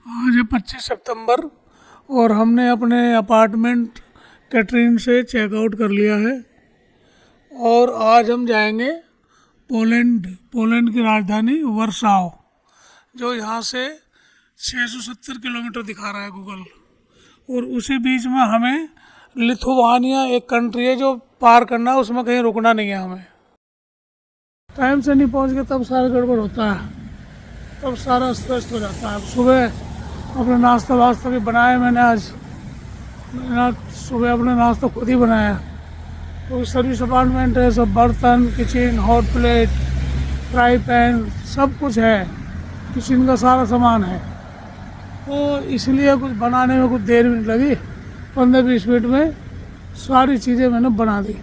आज है 25 सितंबर और हमने अपने अपार्टमेंट कैटरीन से चेकआउट कर लिया है और आज हम जाएंगे पोलैंड की राजधानी वर्साव, जो यहाँ से 670 किलोमीटर दिखा रहा है गूगल। और उसी बीच में हमें लिथुआनिया एक कंट्री है जो पार करना है, उसमें कहीं रुकना नहीं है हमें। टाइम से नहीं पहुँच गए तब सारा गड़बड़ होता है, तब सारा अस्त हो जाता है। सुबह अपने नाश्ता वास्ता भी बनाया मैंने सुबह अपने नाश्ता खुद ही बनाया। तो सर्विस अपार्टमेंट है, सब बर्तन, kitchen, hot plate, fry pan, सब कुछ है, किचन का सारा सामान है। तो इसलिए कुछ बनाने में कुछ देर भी नहीं लगी, 15-20 मिनट में सारी चीज़ें मैंने बना दी।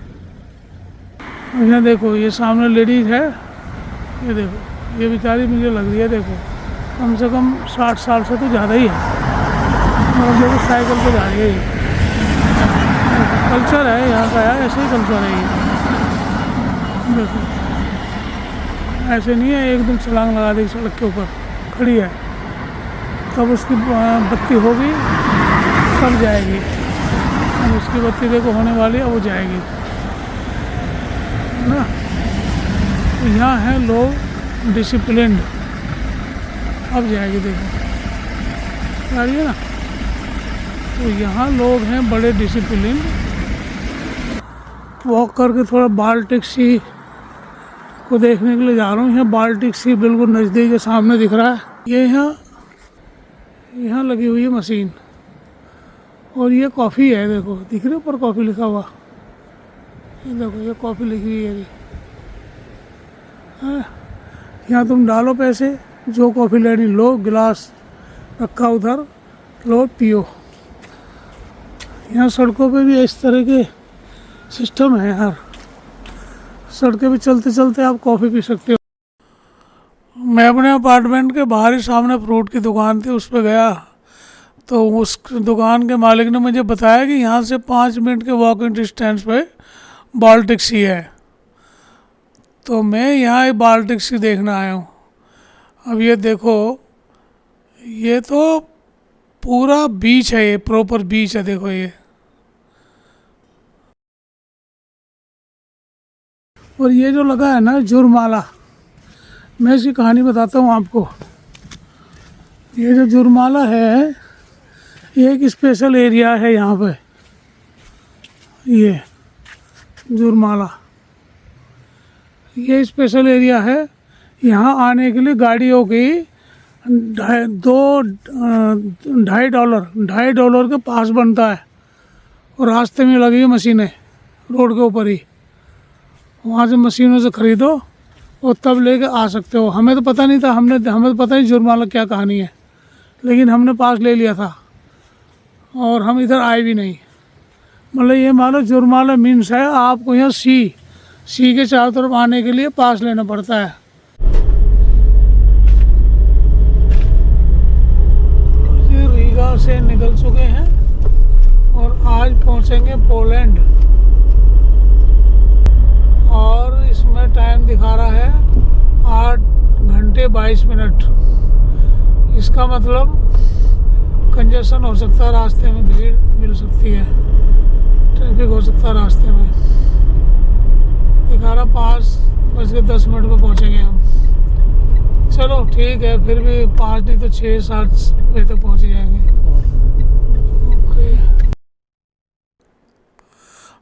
यहाँ देखो, ये सामने लेडीज़ है, ये देखो, ये बेचारी मुझे लग रही है, देखो कम से कम 60 साल से तो ज़्यादा ही है, और देखो साइकिल पे जा रही है। ये कल्चर है यहाँ का यार, ऐसे ही कल्चर है ये। देखो ऐसे नहीं है एकदम छलांग लगा दी सड़क के ऊपर, खड़ी है, तब उसकी बत्ती होगी तब जाएगी। अब उसकी बत्ती देखो होने वाली है, वो जाएगी, है ना। तो यहाँ है लोग डिसिप्लिन्ड, अब जाएगी, देखो आ रही है ना। तो यहाँ लोग हैं बड़े डिसिप्लिन। वॉक करके थोड़ा बाल्टिक सी को देखने के लिए जा रहा हूँ। यहाँ बाल्टिक सी बिल्कुल नज़दीक के सामने दिख रहा है। ये यहाँ लगी हुई है मशीन, और ये कॉफ़ी है, देखो दिख रही ऊपर कॉफ़ी लिखा हुआ, ये देखो ये कॉफ़ी लिखी हुई है। यहाँ तुम डालो पैसे, जो कॉफ़ी लेनी लो, गिलास रखा उधर, लो पियो। यहाँ सड़कों पे भी इस तरह के सिस्टम है यार, सड़कें पे चलते चलते आप कॉफ़ी पी सकते हो। मैं अपने अपार्टमेंट के बाहर ही सामने फ्रूट की दुकान थी, उस पर गया तो उस दुकान के मालिक ने मुझे बताया कि यहाँ से 5 मिनट के वॉकिंग डिस्टेंस पे बाल्टिक सी है। तो मैं यहाँ एक बाल्टिक सी देखना आया हूँ। अब ये देखो, ये तो पूरा बीच है, ये प्रॉपर बीच है, देखो ये। और ये जो लगा है ना जुर्माला, मैं इसकी कहानी बताता हूँ आपको। ये जो जुर्माला है, ये एक स्पेशल एरिया है यहाँ पे, ये जुर्माला, ये स्पेशल एरिया है। यहाँ आने के लिए गाड़ियों की $2.5 के पास बनता है, और रास्ते में लगी है मशीनें रोड के ऊपर ही। वहाँ से मशीनों से ख़रीदो और तब लेके आ सकते हो। हमें तो पता नहीं था, हमें तो पता नहीं जुर्माला क्या कहानी है, लेकिन हमने पास ले लिया था और हम इधर आए भी नहीं। मतलब ये मान लो जुर्माला मीन्स है आपको यहाँ सी के चारों तरफ आने के लिए पास लेना पड़ता है। रीगा से निकल चुके हैं और आज पहुँचेंगे पोलैंड, और इसमें टाइम दिखा रहा है 8 घंटे 22 मिनट। इसका मतलब कंजेशन हो सकता है रास्ते में, भीड़ मिल सकती है, ट्रैफिक हो सकता है रास्ते में। दिखा रहा 5:10 में पहुँचेंगे हम। चलो ठीक है, फिर भी 5 नहीं तो 6-7 बजे तक पहुँच जाएंगे। ओके,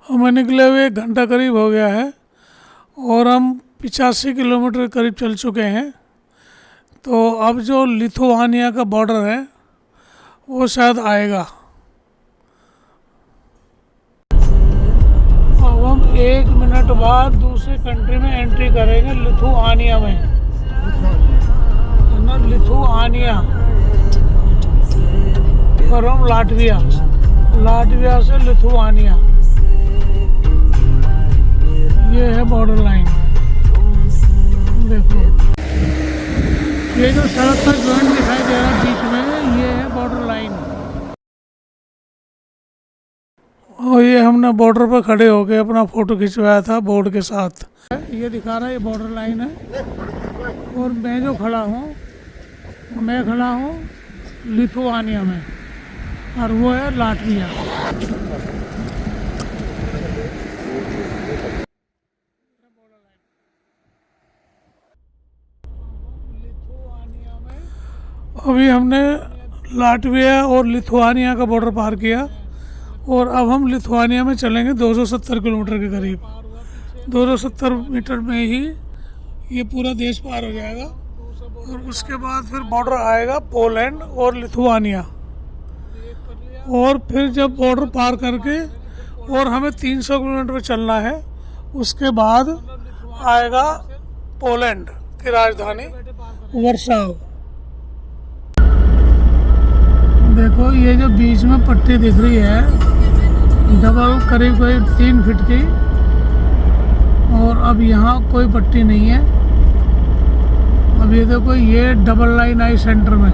हमें निकले हुए 1 घंटा करीब हो गया है और हम 85 किलोमीटर करीब चल चुके हैं। तो अब जो लिथुआनिया का बॉर्डर है वो शायद आएगा। अब हम 1 मिनट बाद दूसरे कंट्री में एंट्री करेंगे, लिथुआनिया में, है ना, लिथुआनिया फ्रॉम लाटविया से लिथुआनिया। ये है बॉर्डर लाइन, देखो ये जो सड़क का जॉइंट दिखाई दे रहा है बीच में, ये है बॉर्डर लाइन। और ये हमने बॉर्डर पर खड़े होके अपना फ़ोटो खिंचवाया था बोर्ड के साथ। ये दिखा रहा है, ये बॉर्डर लाइन है, और मैं खड़ा हूँ लिथुआनिया में, और वो है लाटविया। लिथुआनिया में अभी हमने लाटविया और लिथुआनिया का बॉर्डर पार किया, और अब हम लिथुआनिया में चलेंगे 270 किलोमीटर के करीब। 270 मीटर में ही ये पूरा देश पार हो जाएगा, और उसके बाद फिर बॉर्डर आएगा पोलैंड और लिथुआनिया। और फिर जब बॉर्डर पार करके और हमें 300 किलोमीटर चलना है, उसके बाद आएगा पोलैंड की राजधानी वर्साव। देखो ये जो बीच में पट्टी दिख रही है डबल, करीब करीब 3 फीट की, और अब यहाँ कोई पट्टी नहीं है। अब ये देखो ये डबल लाइन आई सेंटर में।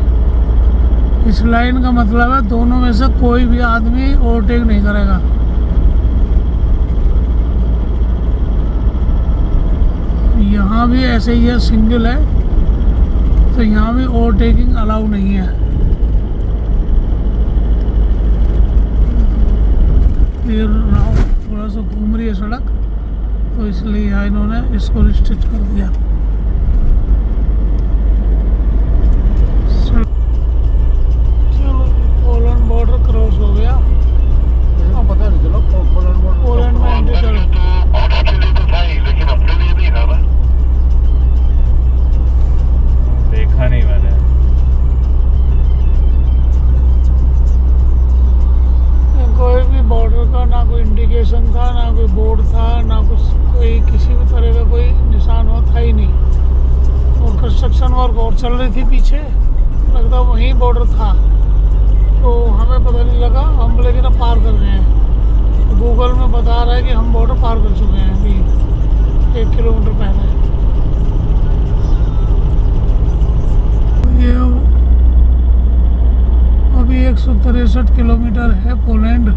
इस लाइन का मतलब है दोनों में से कोई भी आदमी ओवरटेक नहीं करेगा। यहाँ भी ऐसे ही है, सिंगल है, तो यहाँ भी ओवरटेकिंग अलाउ नहीं है। ये थोड़ा सा घूम रही है सड़क, तो इसलिए यहाँ इन्होंने इसको रिस्ट्रिक्ट कर दिया। चलो पोलैंड बॉर्डर क्रॉस हो गया। पता नहीं चला पोलैंड में एंट्री कर, देखा नहीं मैंने। कोई भी बॉर्डर का ना कोई इंडिकेशन था, ना कोई बोर्ड था, ना कुछ, कोई किसी भी तरह का कोई निशान हुआ था ही नहीं। और कंस्ट्रक्शन वर्क और चल रही थी पीछे, लगता वहीं बॉर्डर था, तो हमें पता नहीं लगा। हम लेकिन अब पार कर गए हैं। गूगल में बता रहा है कि हम बॉर्डर पार कर चुके हैं अभी 1 किलोमीटर पहले। ये अभी 163 किलोमीटर है पोलैंड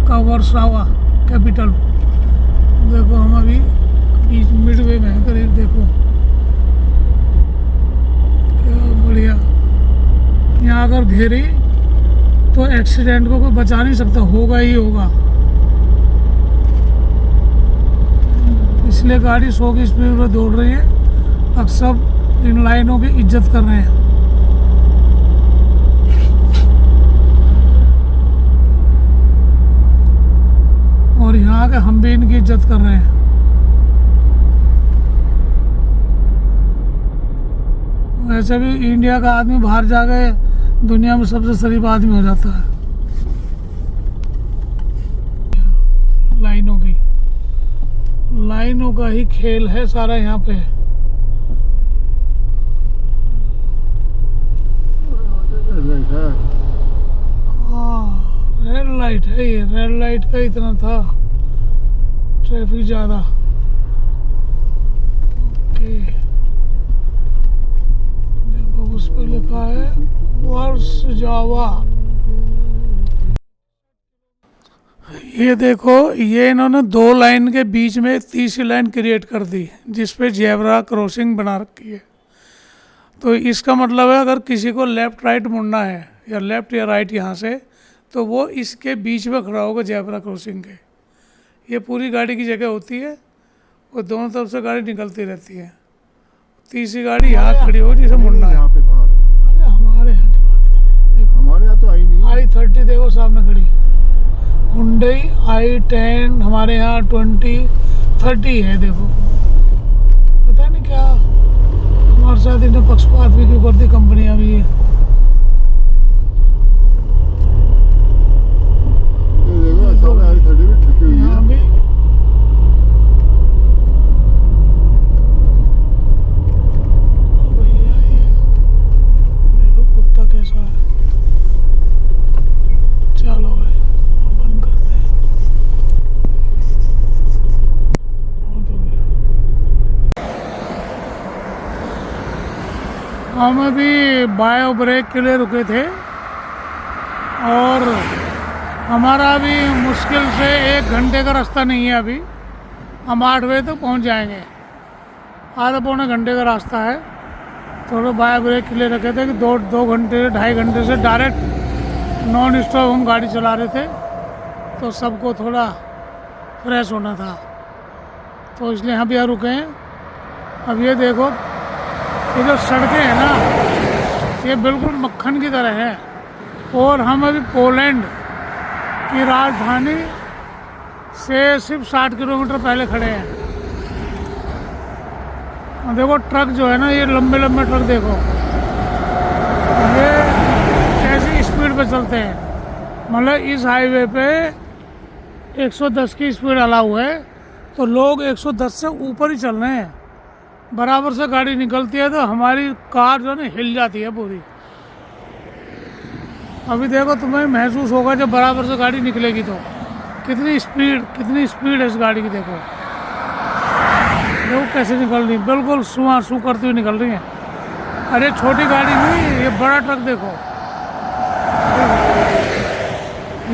का वर्सावा कैपिटल। देखो हम अभी बीच मिडवे में हैं करीब। देखो क्या बढ़िया। यहाँ अगर घेरी तो एक्सीडेंट को कोई बचा नहीं सकता, होगा ही होगा। इसलिए गाड़ी 100 की स्पीड में दौड़ रही है। अब सब इन लाइनों की इज्जत कर रहे हैं। और यहाँ के हम भी इनकी इज्जत कर रहे हैं। वैसे भी इंडिया का आदमी बाहर जाके दुनिया में सबसे शरीफ आदमी हो जाता है। लाइनों का ही खेल है सारा यहाँ पे। हाँ रेड लाइट है ये, रेड लाइट का इतना था ट्रैफिक ज़्यादा। ओके देखो उस पर लिखा है वर्सावा। ये देखो ये इन्होंने 2 लाइन के बीच में तीसरी लाइन क्रिएट कर दी जिस पे जेब्रा क्रॉसिंग बना रखी है। तो इसका मतलब है अगर किसी को लेफ़्ट राइट मुड़ना है या लेफ़्ट या राइट यहाँ से, तो वो इसके बीच में खड़ा होगा जेब्रा क्रॉसिंग के। ये पूरी गाड़ी की जगह होती है, वो दोनों तरफ से गाड़ी निकलती रहती है। तीसरी गाड़ी यहाँ खड़ी हो जिसे मुड़ना है। यहाँ पे बाहर। अरे हमारे यहाँ की बात करें, देखो हमारे यहाँ तो आई नहीं। i30 देखो सामने खड़ी। हुंडई i10 हमारे यहाँ 2030 है। देखो पता नहीं क्या हमारे साथ इन्हें पक्षपात भी क्यों करती कंपनियां भी। ये देखो सामने i30 भी ठुकी हुई यहाँ है। भी भैया ये देखो कुत्ता कैसा है। चलो भाई बंद करते हैं। और तो भैया हम अभी बायो ब्रेक के लिए रुके थे और हमारा अभी मुश्किल से 1 घंटे का रास्ता नहीं है। अभी हम 8 बजे तक पहुंच जाएंगे। आधा पौने घंटे का रास्ता है, थोड़ा बाया ब्रेक के लिए रखे थे कि 2 घंटे 2.5 घंटे से डायरेक्ट नॉन स्टॉप हम गाड़ी चला रहे थे, तो सबको थोड़ा फ्रेश होना था, तो इसलिए हम यहाँ रुके हैं। अब ये देखो, ये जो सड़कें हैं ना, ये बिल्कुल मक्खन की तरह है। और हम अभी पोलैंड की राजधानी से सिर्फ 60 किलोमीटर पहले खड़े हैं। और देखो ट्रक जो है ना, ये लंबे लंबे ट्रक देखो, ये कैसी स्पीड पे चलते हैं। मतलब इस हाईवे पे 110 की स्पीड अलाउ है, तो लोग 110 से ऊपर ही चल रहे हैं। बराबर से गाड़ी निकलती है तो हमारी कार जो है ना हिल जाती है पूरी। अभी देखो, तुम्हें महसूस होगा जब बराबर से गाड़ी निकलेगी तो कितनी स्पीड है इस गाड़ी की। देखो कैसे निकल रही, बिल्कुल सू करती हुई निकल रही है। अरे छोटी गाड़ी नहीं, ये बड़ा ट्रक देखो,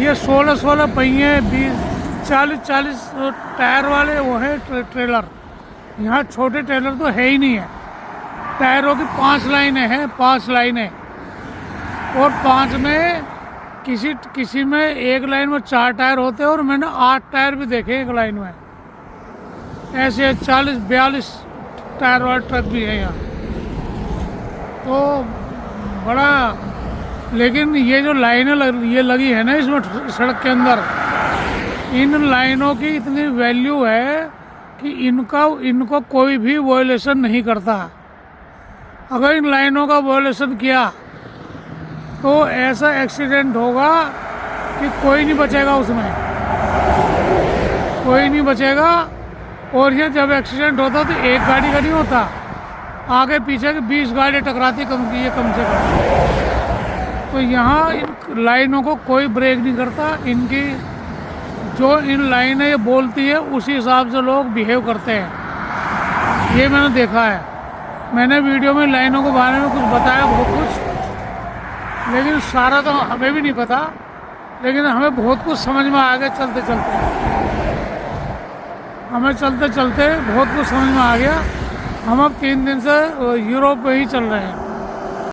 ये 16 पहिए 40 टायर वाले वो है ट्रेलर। यहाँ छोटे ट्रेलर तो है ही नहीं है। टायरों की 5 लाइनें हैं, 5 लाइनें, और 5 में किसी में एक लाइन में 4 टायर होते हैं, और मैंने 8 टायर भी देखे एक लाइन में। ऐसे 40-42 टायर वाले ट्रक भी है यहाँ, तो बड़ा। लेकिन ये जो लाइनें ये लगी है ना इसमें सड़क के अंदर, इन लाइनों की इतनी वैल्यू है कि इनको कोई भी वॉयलेशन नहीं करता। अगर इन लाइनों का वॉयलेशन किया तो ऐसा एक्सीडेंट होगा कि कोई नहीं बचेगा, उसमें कोई नहीं बचेगा। और ये जब एक्सीडेंट होता तो एक गाड़ी का नहीं होता, आगे पीछे की 20 गाड़ी टकराती कम से कम। तो यहाँ इन लाइनों को कोई ब्रेक नहीं करता। इनकी जो इन लाइनें ये बोलती है उसी हिसाब से लोग बिहेव करते हैं। ये मैंने देखा है। मैंने वीडियो में लाइनों के बारे में कुछ बताया, बहुत कुछ, लेकिन सारा तो हमें भी नहीं पता। लेकिन हमें बहुत कुछ समझ में आ गया चलते चलते बहुत कुछ समझ में आ गया। हम अब 3 दिन से यूरोप में ही चल रहे हैं।